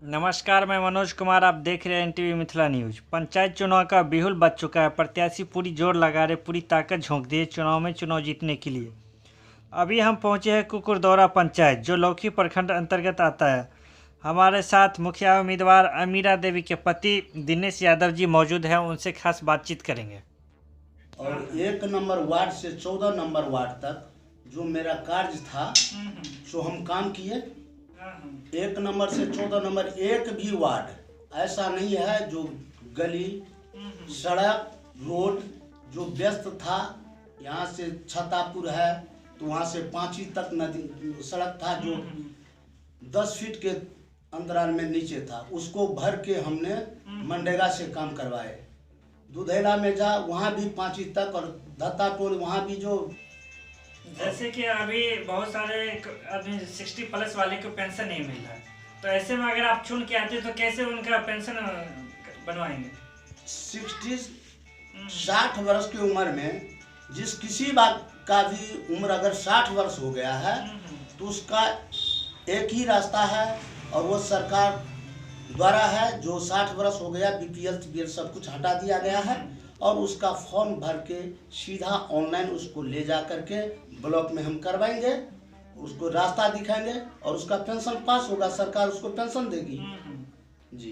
नमस्कार, मैं मनोज कुमार। आप देख रहे हैं एनटीवी मिथिला न्यूज। पंचायत चुनाव का बिहुल बज चुका है। प्रत्याशी पूरी जोर लगा रहे, पूरी ताकत झोंक दिए चुनाव जीतने के लिए। अभी हम पहुंचे हैं कुकुरदौरा पंचायत, जो लौकी प्रखंड अंतर्गत आता है। हमारे साथ मुखिया उम्मीदवार अमीरा देवी के पति दिनेश यादव जी मौजूद हैं। उनसे खास बातचीत करेंगे। और 1 नंबर वार्ड से 14 नंबर वार्ड तक जो मेरा कार्य था सो हम काम किए। 1 नंबर से 14 नंबर एक भी वार्ड ऐसा नहीं है जो गली सड़क रोड जो व्यस्त था। यहाँ से छतापुर है तो वहाँ से पांची तक नदी सड़क था जो 10 फीट के अंतराल में नीचे था, उसको भर के हमने मनरेगा से काम करवाए। दुधेला में जा वहाँ भी पांची तक, और दत्ताटोल वहाँ भी जो जैसे कि अभी बहुत सारे आदमी 60+ वाले को पेंशन नहीं मिल रहा है, तो ऐसे में अगर आप चुन के आते तो कैसे उनका पेंशन बनवाएंगे? 60 वर्ष की उम्र में जिस किसी बात का भी उम्र अगर 60 वर्ष हो गया है तो उसका एक ही रास्ता है, और वो सरकार द्वारा है। जो 60 वर्ष हो गया बीपीएल सब कुछ हटा दिया गया है, और उसका फॉर्म भर के सीधा ऑनलाइन उसको ले जा करके ब्लॉक में हम करवाएंगे, उसको रास्ता दिखाएंगे और उसका पेंशन पास होगा, सरकार उसको पेंशन देगी। जी जी।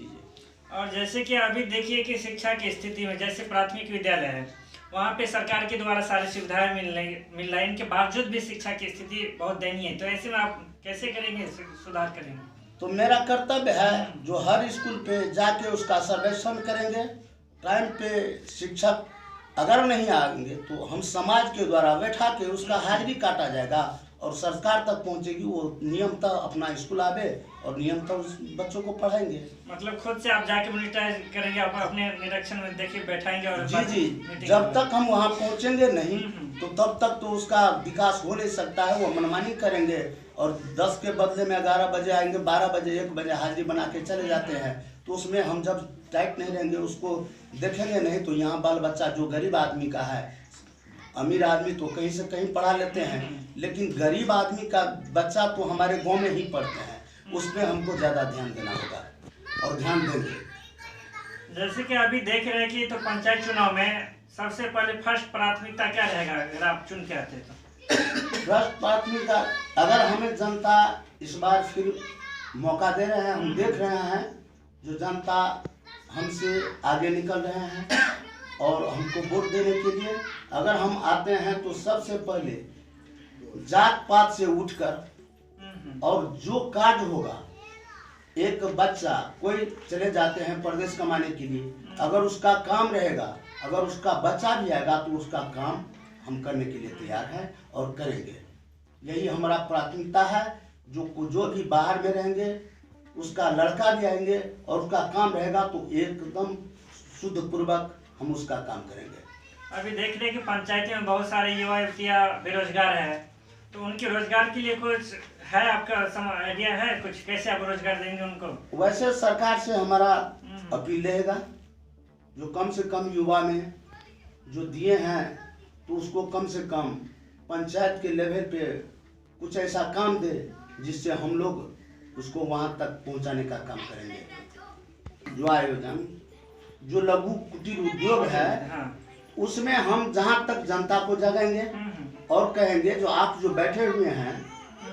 और जैसे कि अभी देखिए कि शिक्षा की स्थिति में, जैसे प्राथमिक विद्यालय है, वहाँ पे सरकार के द्वारा सारी सुविधाएं मिल रही, इनके बावजूद भी शिक्षा की स्थिति बहुत दयनीय है। तो ऐसे में आप कैसे करेंगे, सुधार करेंगे? तो मेरा कर्तव्य है जो हर स्कूल पे जाके उसका सर्वेक्षण करेंगे। टाइम पे शिक्षक अगर नहीं आएंगे तो हम समाज के द्वारा बैठा के उसका हाजिरी काटा जाएगा और सरकार तक पहुंचेगी। वो नियमतः अपना स्कूल आवे और नियमतः उस बच्चों को पढ़ाएंगे। मतलब खुद से आप जाके मॉनिटर करेंगे, आप अपने निरीक्षण में देखिए बैठाएंगे और जी जी। जब तक हम वहाँ पहुँचेंगे नहीं तो तब तक तो उसका विकास हो नहीं सकता है। वो मनमानी करेंगे और 10 के बदले में 11 बजे आएंगे, 12 बजे 1 बजे हाजिरी बना के चले जाते हैं। तो उसमें हम जब टाइट नहीं रहेंगे, उसको देखेंगे नहीं, तो यहाँ बाल बच्चा जो गरीब आदमी का है, अमीर आदमी तो कहीं से कहीं पढ़ा लेते हैं, लेकिन गरीब आदमी का बच्चा तो हमारे गांव में ही पढ़ते हैं। उसमें हमको ज़्यादा ध्यान देना होगा और ध्यान देंगे। जैसे कि अभी देख रहे हैं कि तो पंचायत चुनाव में सबसे पहले फर्स्ट प्राथमिकता क्या रहेगा अगर आप चुन के आते तो? फर्स्ट प्राथमिकता, अगर हमें जनता इस बार फिर मौका दे रहे हैं, हम देख रहे हैं जो जनता हमसे आगे निकल रहे हैं और हमको वोट देने के लिए अगर हम आते हैं तो सबसे पहले जात पात से उठकर, और जो कार्य होगा, एक बच्चा कोई चले जाते हैं प्रदेश कमाने के लिए, अगर उसका काम रहेगा, अगर उसका बच्चा भी आएगा तो उसका काम हम करने के लिए तैयार हैं और करेंगे। यही हमारा प्राथमिकता है। जो भी बाहर में रहेंगे उसका लड़का भी आएंगे और उसका काम रहेगा तो एकदम शुद्ध पूर्वक हम उसका काम करेंगे। अभी देख रहे हैं कि पंचायती में बहुत सारे युवा युवतियाँ बेरोजगार है, तो उनके रोजगार के लिए कुछ है आपका आइडिया है कुछ, कैसे आप रोजगार देंगे उनको? वैसे सरकार से हमारा अपील रहेगा जो कम से कम युवा में जो दिए हैं तो उसको कम से कम पंचायत के लेवल पे कुछ ऐसा काम दे जिससे हम लोग उसको वहाँ तक पहुँचाने का काम करेंगे। जो आयोजन जो लघु कुटीर उद्योग है उसमें हम जहाँ तक जनता को जगाएंगे और कहेंगे जो आप जो बैठे हुए हैं,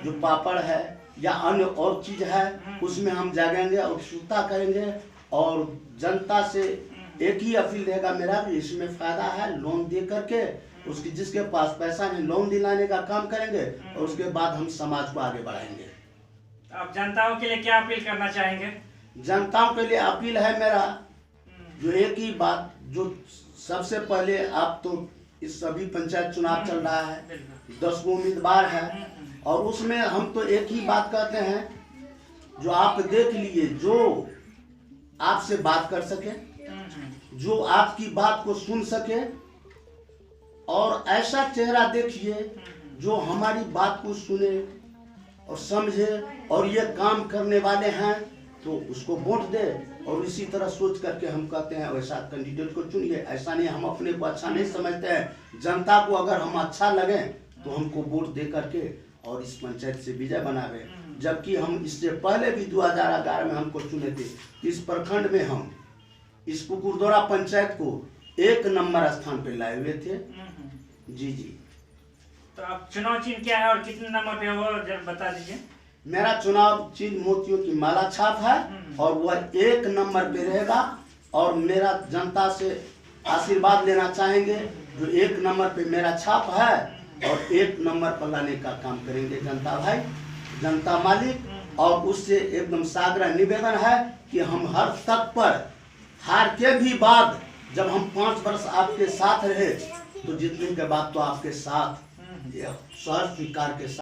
जो पापड़ है या अन्य और चीज है, उसमें हम जागेंगे और शुद्धता करेंगे। और जनता से एक ही अपील रहेगा मेरा भी, इसमें फायदा है लोन दे करके उसकी जिसके पास पैसा नहीं लोन दिलाने का काम करेंगे और उसके बाद हम समाज को आगे बढ़ाएंगे। आप जनताओं के लिए क्या अपील करना चाहेंगे? जनताओं के लिए अपील है मेरा जो एक ही बात, जो सबसे पहले आप तो इस सभी पंचायत चुनाव चल रहा है, 10 उम्मीदवार है और उसमें हम तो एक ही बात कहते हैं जो आप देख लिए, जो आपसे बात कर सके, जो आपकी बात को सुन सके, और ऐसा चेहरा देखिए जो हमारी बात को सुने और समझे और ये काम करने वाले हैं तो उसको वोट दे। और इसी तरह सोच करके हम कहते हैं वैसा कैंडिडेट को चुनिए। ऐसा नहीं हम अपने को अच्छा नहीं समझते हैं, जनता को अगर हम अच्छा लगे तो हमको वोट दे करके और इस पंचायत से विजय बनावे। जबकि हम इससे पहले भी 2011 में हमको चुने थे। इस प्रखंड में हम इस कुकुरदोरा पंचायत को 1 नंबर स्थान पे लाए हुए थे। जी जी। तो अब चुनाव चिन्ह क्या है और कितने नंबर पे वो जब बता दीजिए। मेरा चुनाव चिन्ह मोतियों की माला छाप है और वह 1 नंबर पे रहेगा। और मेरा जनता से आशीर्वाद लेना चाहेंगे, जो 1 नंबर पे मेरा छाप है और 1 नंबर पर लाने का काम करेंगे जनता भाई, जनता मालिक। और उससे एकदम साग्रह निवेदन है कि हम हर तक पर हार के भी बाद जब हम 5 वर्ष आपके साथ रहे तो जीतने के बाद तो आपके साथ सहज स्वीकार के साथ